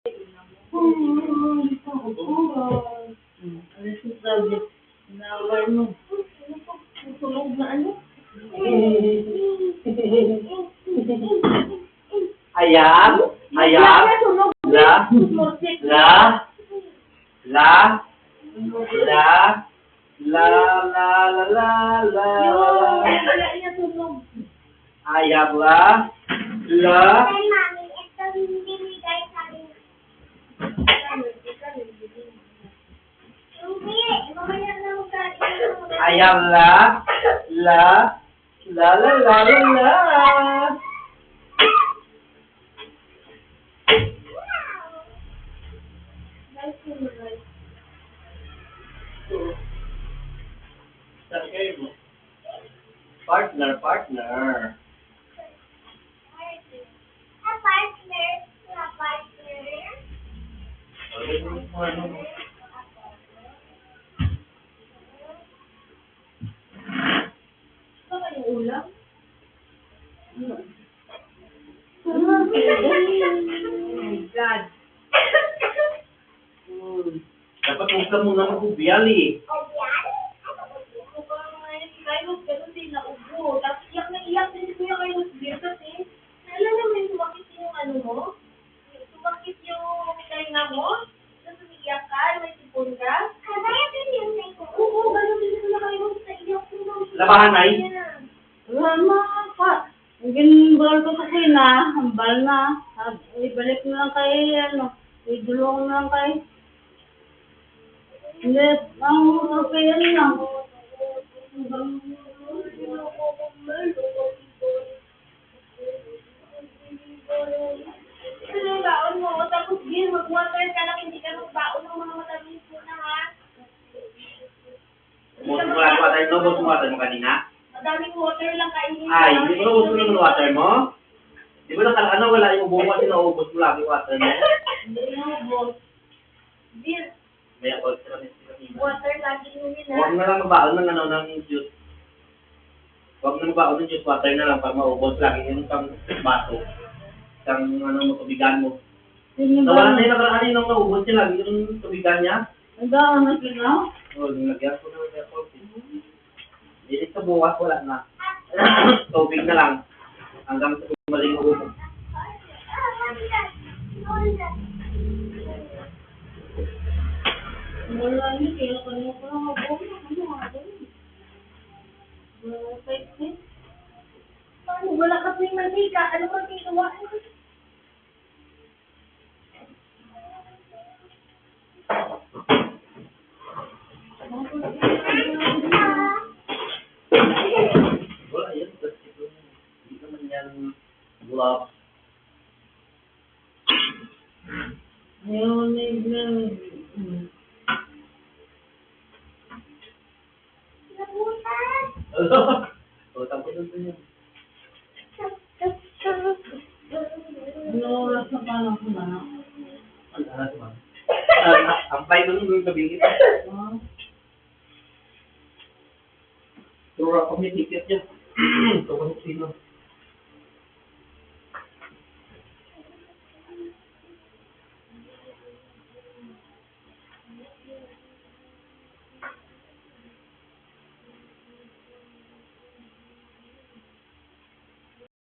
Ano si subject? Nawar mo. Tunog na ano? Ayam, ayam, la, la, la, la, la. Ayam la. Ayam la, la. Partner. Ulam? Oh my God. Dapat huwag ka muna mag-ubiyal eh. Tapos iyak na iyak din si Kuya Carlos Beer kasi naalala mo yung sumakit yung ano mo? Sumakit yung kahinga mo? Tapos umiiyak ka, may sipon ka? Oo, gano'n din sila kayo sa iyak mo. Labahan ay? Wala pa. Gimbal ko sa na, hambal na. Ibalik mo lang kay, idulong mo lang kay. Hindi, ang rupiyan lang. Baon mo, tapos din, mag-water ka lang, hindi ka magbaon ng mga matamis mo na ha. Ubus mo water mo kanina? Madaming water lang kainin. Ay, di ba naubos mo naman water mo? Di ba wala yung buong kasi naubos mo lagi water mo? Hindi naubos. Beer, May ako sila kanina. water lagi yun ha. Huwag na lang mabaon ng juice. Huwag na mabaon ng juice, water na lang para maubos lagi yung pang baso. Mo, tubigan mo. Nawala na yung nakaraan yung naubos niya lagi yung tubigan niya. Ang daan na sila? Oo, nilagyan ko na yung coffee. Hindi sa bukas, wala na. Tubig na lang. Hanggang sa umaling ubos. Wala niyo, kaya kanina ko lang ako. Ano nga ba yun? Paano? Wala kasi yung mantika. Ano ba ginawa? Wala yan. Hindi naman yan gloves. Ayun, Utang ko doon yun. ano oras na paano ko na? Ang aras man. Ang pay doon yung gabi kita. Tura ko may ticket niya. Ito ko sino.